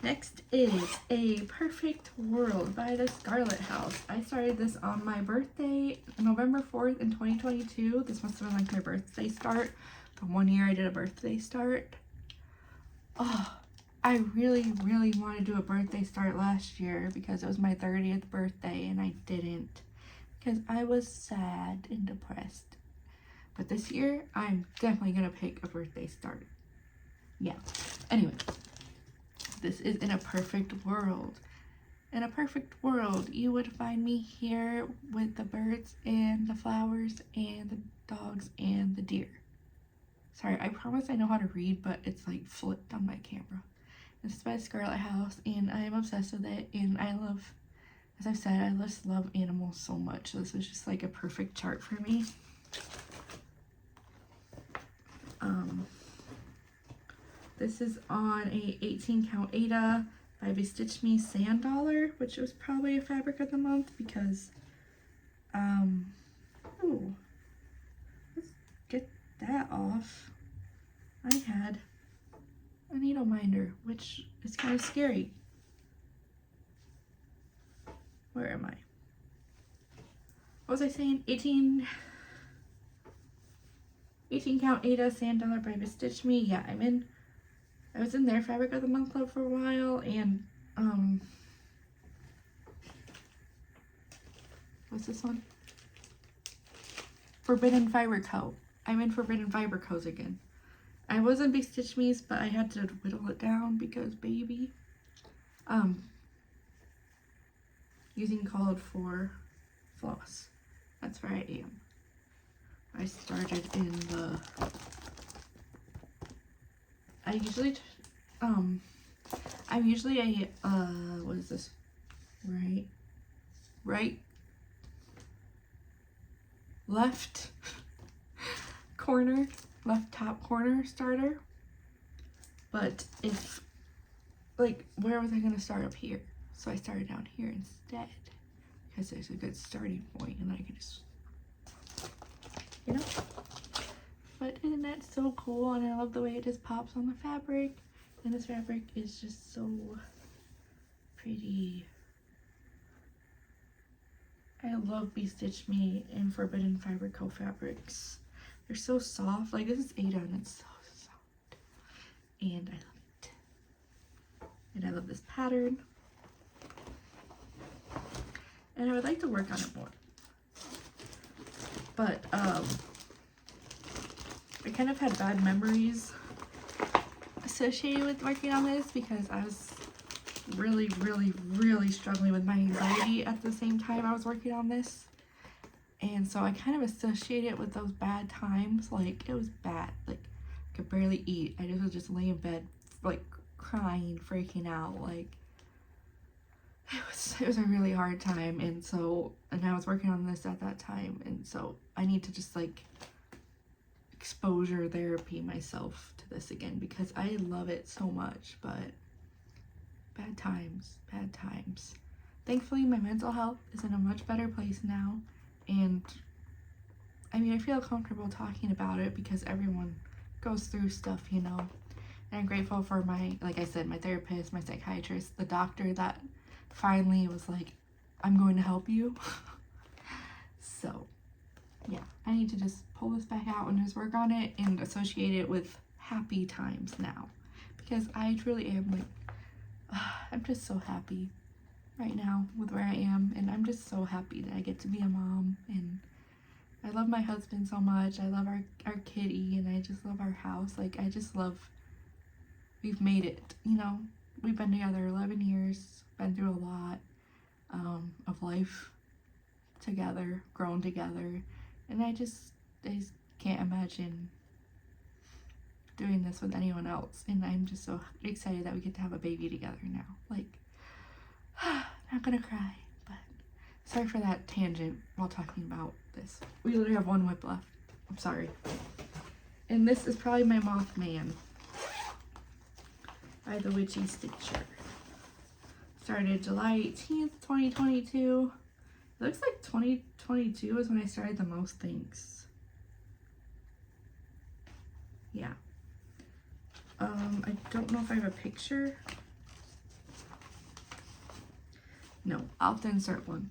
Next is A Perfect World by the Scarlet House. I started this on my birthday, November 4th in 2022. This must have been like my birthday start. The one year I did a birthday start. Oh, I really, really wanted to do a birthday start last year because it was my 30th birthday and I didn't because I was sad and depressed. But this year, I'm definitely going to pick a birthday start. Yeah. Anyway. This is In a Perfect World. In a perfect world, you would find me here with the birds and the flowers and the dogs and the deer. Sorry, I promise I know how to read, but it's like flipped on my camera. This is by Scarlet House, and I am obsessed with it, and I love, as I've said, I just love animals so much. So this was just like a perfect chart for me. This is on a 18 count Aida by Bestitch Me Sand Dollar, which was probably a fabric of the month because, ooh, let's get that off. I had a needle minder, which is kind of scary. Where am I? What was I saying? 18 count Aida Sand Dollar by Bestitch Me. Yeah, I was in their fabric of the month club for a while, and what's this one? Forbidden Fiber Co. I'm in Forbidden Fiber Co's again. I was in Bestitch Me's, but I had to whittle it down because baby. Using called for floss. That's where I am. I started in the I'm usually a, what is this? Right, left corner, left top corner starter. But if, like, where was I going to start up here? So I started down here instead because there's a good starting point and I can just, you know? But isn't that so cool? And I love the way it just pops on the fabric. And this fabric is just so pretty. I love Bestitch Me and Forbidden Fiber Co fabrics. They're so soft. Like, this is Aida and it's so soft. And I love it. And I love this pattern. And I would like to work on it more. But, I kind of had bad memories associated with working on this because I was really, really, really struggling with my anxiety at the same time I was working on this. And so I kind of associate it with those bad times. Like, it was bad. Like, I could barely eat. I just would just lay in bed, like, crying, freaking out. Like, it was a really hard time. And I was working on this at that time. And so I need to just, like, exposure therapy myself to this again because I love it so much, but bad times. Thankfully, my mental health is in a much better place now, and I mean, I feel comfortable talking about it because everyone goes through stuff, you know, and I'm grateful for my, like I said, my therapist, my psychiatrist, the doctor that finally was like, I'm going to help you. So yeah, I need to just pull this back out and just work on it and associate it with happy times now because I truly am, like, I'm just so happy right now with where I am, and I'm just so happy that I get to be a mom, and I love my husband so much. I love our kitty, and I just love our house. Like, I just love, we've made it, you know, we've been together 11 years, been through a lot of life together, grown together. And I just can't imagine doing this with anyone else, and I'm just so excited that we get to have a baby together now. Like, not gonna cry, but sorry for that tangent while talking about this. We literally have one WIP left. I'm sorry. And this is probably my Mothman by the Witchy Stitcher. Started July 18th, 2022. It looks like 2022 is when I started the most things. Yeah. I don't know if I have a picture. No, I'll have to insert one.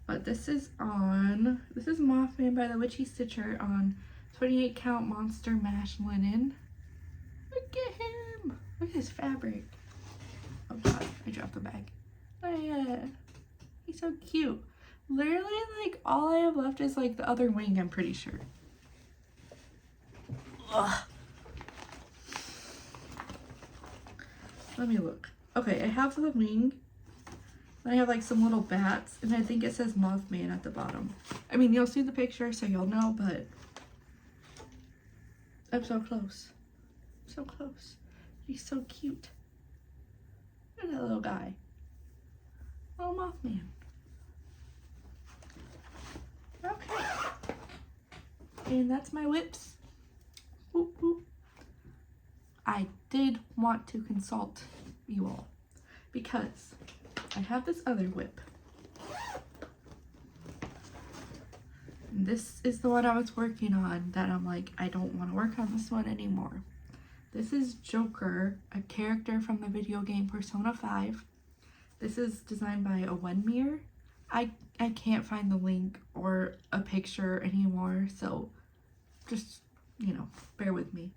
But this is Mothman by the Witchy Stitcher on 28 count monster mash linen. Look at him! Look at his fabric. Oh god, I dropped the bag. Oh yeah, he's so cute. Literally, like, all I have left is like the other wing, I'm pretty sure. Ugh. Let me look. Okay, I have the wing. I have like some little bats, and I think it says Mothman at the bottom. I mean, you'll see the picture, so you'll know, but I'm so close. So close. He's so cute. Look at that little guy. Little Mothman. Okay. And that's my WIPs. Whoop, whoop. I did want to consult you all because I have this other WIP. And this is the one I was working on that I'm like, I don't want to work on this one anymore. This is Joker, a character from the video game Persona 5. This is designed by a Wenmere. I can't find the link or a picture anymore, so just, you know, bear with me.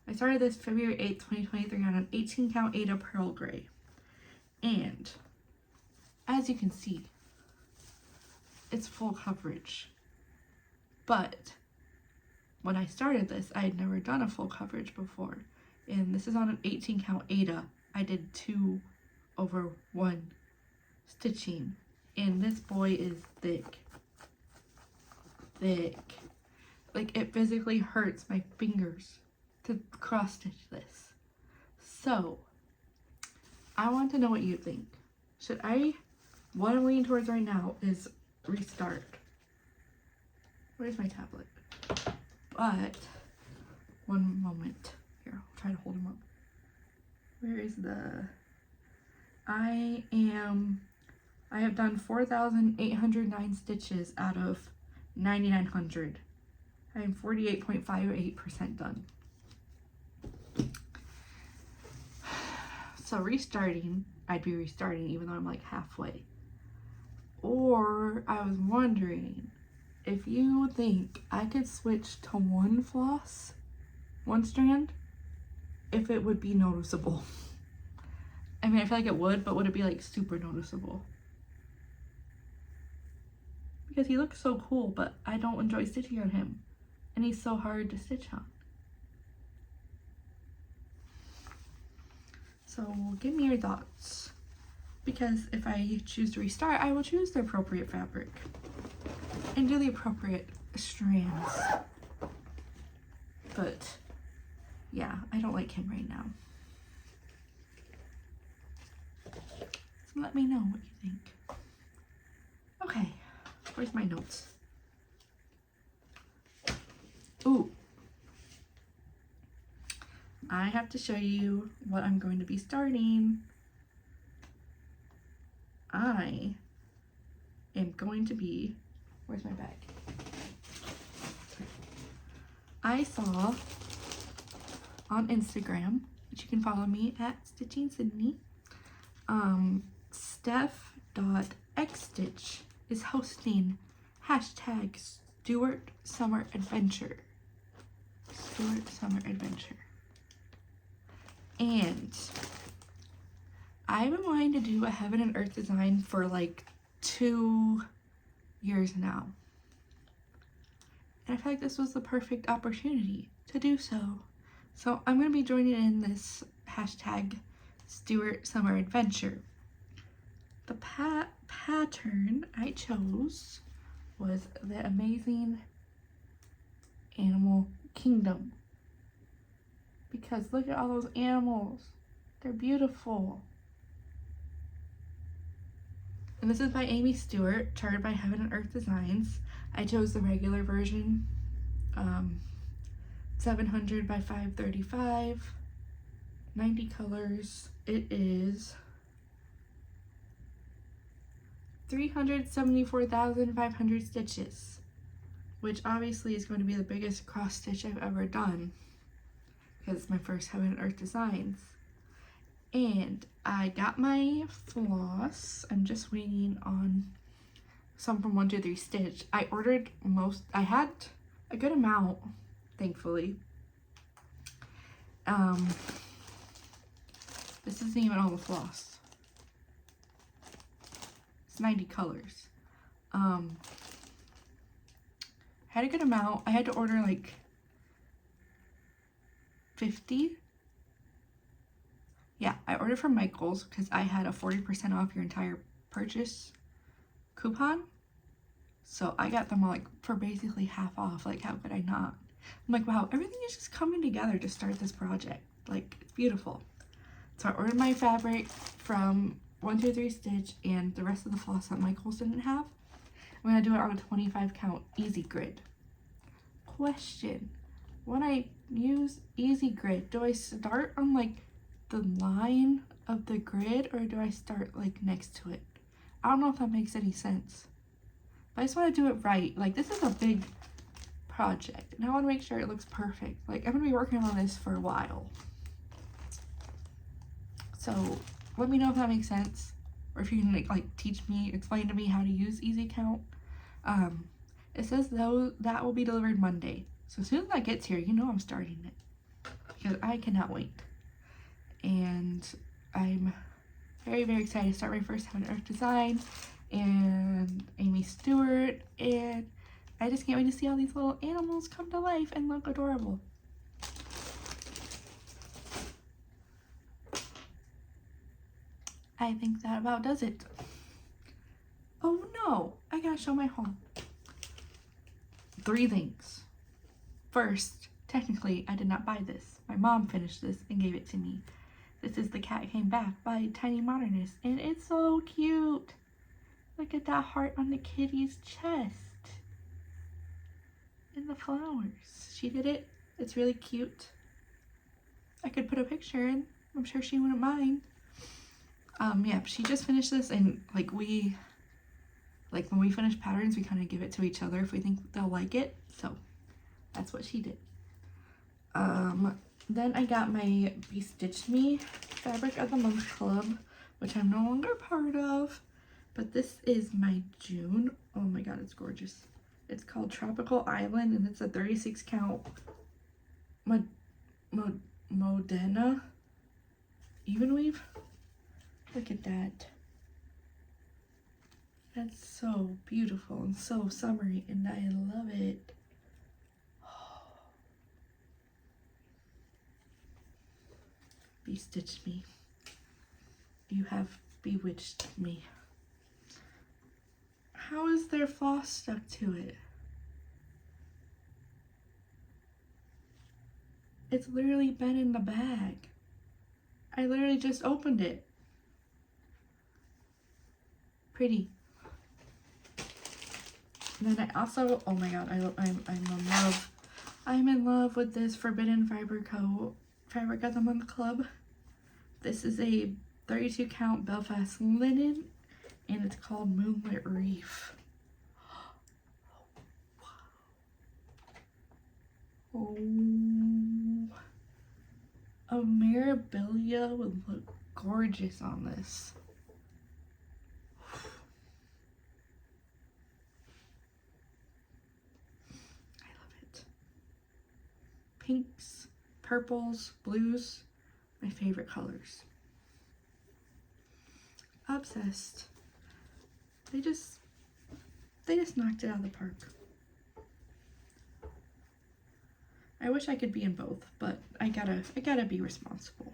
I started this February 8th, 2023 on an 18 count Ada Pearl Gray. And as you can see, it's full coverage. But when I started this, I had never done a full coverage before. And this is on an 18 count Ada. I did 2/1 stitching. And this boy is thick. Thick. Like, it physically hurts my fingers to cross stitch this. So, I want to know what you think. What I'm leaning towards right now is restart. Where's my tablet? But, one moment. Here, I'll try to hold him up. Where is I have done 4,809 stitches out of 9,900. I am 48.58% done. So restarting, I'd be restarting even though I'm like halfway. Or I was wondering if you think I could switch to one strand, if it would be noticeable. I mean, I feel like it would, but would it be like super noticeable? Because he looks so cool, but I don't enjoy stitching on him. And he's so hard to stitch on. So give me your thoughts. Because if I choose to restart, I will choose the appropriate fabric. And do the appropriate strands. But yeah, I don't like him right now. So let me know what you think. Okay, where's my notes? Ooh. I have to show you what I'm going to be starting. I am going to be, where's my bag? I saw on Instagram, which you can follow me at Stitching Sydney, steph.xstitch is hosting hashtag Stuart Summer Adventure. Stuart Summer Adventure. And I've been wanting to do a Heaven and Earth design for like 2 years now. And I feel like this was the perfect opportunity to do so. So I'm going to be joining in this hashtag Stuart Summer Adventure. The pattern I chose was the Amazing Animal Kingdom, because look at all those animals. They're beautiful. And this is by Amy Stewart, charted by Heaven and Earth Designs. I chose the regular version, 700 by 535, 90 colors. It is 374,500 stitches, which obviously is going to be the biggest cross stitch I've ever done because it's my first Heaven and Earth Designs. And I got my floss. I'm just waiting on some from 123 Stitch. I ordered most. I had a good amount, thankfully. This isn't even all the floss. It's 90 colors. Had a good amount. I had to order like 50. Yeah, I ordered from Michael's because I had a 40% off your entire purchase coupon. So I got them all like for basically half off. Like, how could I not? I'm like, wow, everything is just coming together to start this project. Like, it's beautiful. So I ordered my fabric from 123 Stitch and the rest of the floss that Michael's didn't have. I'm gonna do it on a 25 count easy grid. Question: when I use easy grid, do I start on like the line of the grid or do I start like next to it? I don't know if that makes any sense, but I just want to do it right. Like, this is a big project and I want to make sure it looks perfect. Like, I'm gonna be working on this for a while, so let me know if that makes sense, or if you can like teach me, explain to me how to use easy count. It says though that will be delivered Monday, so as soon as that gets here, you know I'm starting it because I cannot wait. And I'm very, very excited to start my first Heaven and Earth Design and Amy Stewart, and I just can't wait to see all these little animals come to life and look adorable. I think that about does it. Oh no, I gotta show my haul. 3 things. First, technically, I did not buy this. My mom finished this and gave it to me. This is The Cat Came Back by Tiny Modernist, and it's so cute. Look at that heart on the kitty's chest. And the flowers. She did it. It's really cute. I could put a picture in. I'm sure she wouldn't mind. Yeah, she just finished this, and like when we finish patterns, we kind of give it to each other if we think they'll like it. So that's what she did. Then I got my Be Stitched Me Fabric of the Month Club, which I'm no longer part of, but this is my June. Oh my god, it's gorgeous. It's called Tropical Island, and it's a 36 count Modena even weave. Look at that. That's so beautiful and so summery, and I love it. Be Stitched Me. You have bewitched me. How is there floss stuck to it? It's literally been in the bag. I literally just opened it. Pretty. And then I also, oh my god, I'm in love. I'm in love with this Forbidden Fiber Co. Fabric of the Month Club. This is a 32 count Belfast linen, and it's called Moonlit Reef. Oh, a Mirabilia would look gorgeous on this. I love it. Pinks, purples, blues, my favorite colors. Obsessed. They just knocked it out of the park. I wish I could be in both, but I gotta be responsible.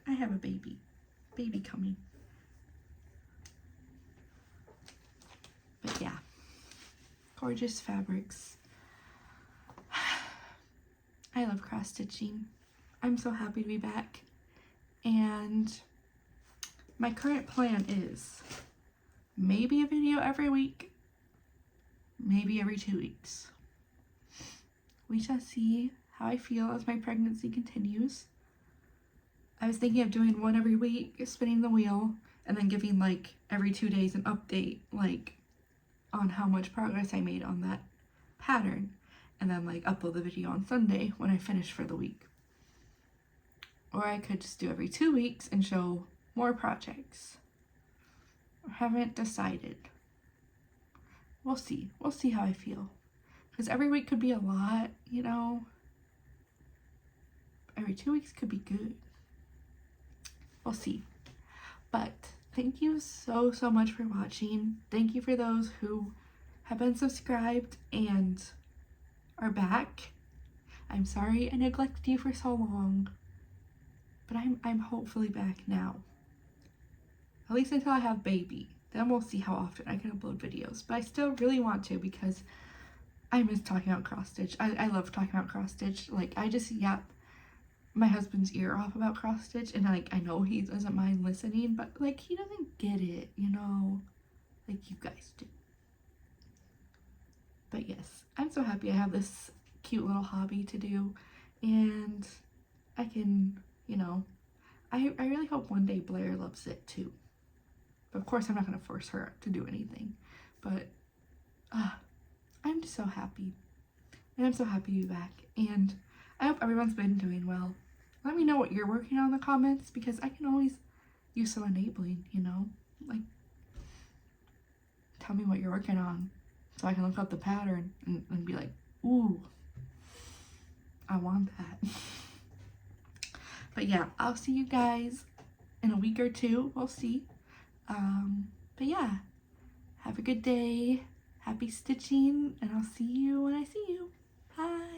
I have a baby coming. But yeah, gorgeous fabrics. I love cross stitching. I'm so happy to be back. And my current plan is maybe a video every week, maybe every 2 weeks. We shall see how I feel as my pregnancy continues. I was thinking of doing one every week, spinning the wheel, and then giving like every 2 days an update, like on how much progress I made on that pattern, and then like upload the video on Sunday when I finish for the week. Or I could just do every 2 weeks and show more projects. I haven't decided. We'll see. We'll see how I feel. Because every week could be a lot, you know. Every 2 weeks could be good. We'll see. But thank you so much for watching. Thank you for those who have been subscribed and are back. I'm sorry I neglected you for so long. But I'm hopefully back now. At least until I have baby. Then we'll see how often I can upload videos. But I still really want to because I miss talking about cross stitch. I love talking about cross stitch. Like, I just yap my husband's ear off about cross stitch, and like I know he doesn't mind listening, but like he doesn't get it, you know, like you guys do. But yes, I'm so happy I have this cute little hobby to do, and I can, you know, I really hope one day Blair loves it too. But of course I'm not going to force her to do anything, but I'm just so happy, and I'm so happy to be back, and I hope everyone's been doing well. Let me know what you're working on in the comments, because I can always use some enabling, you know? Like, tell me what you're working on so I can look up the pattern and be like, ooh, I want that. But yeah, I'll see you guys in a week or two. We'll see. But yeah, have a good day. Happy stitching, and I'll see you when I see you. Bye.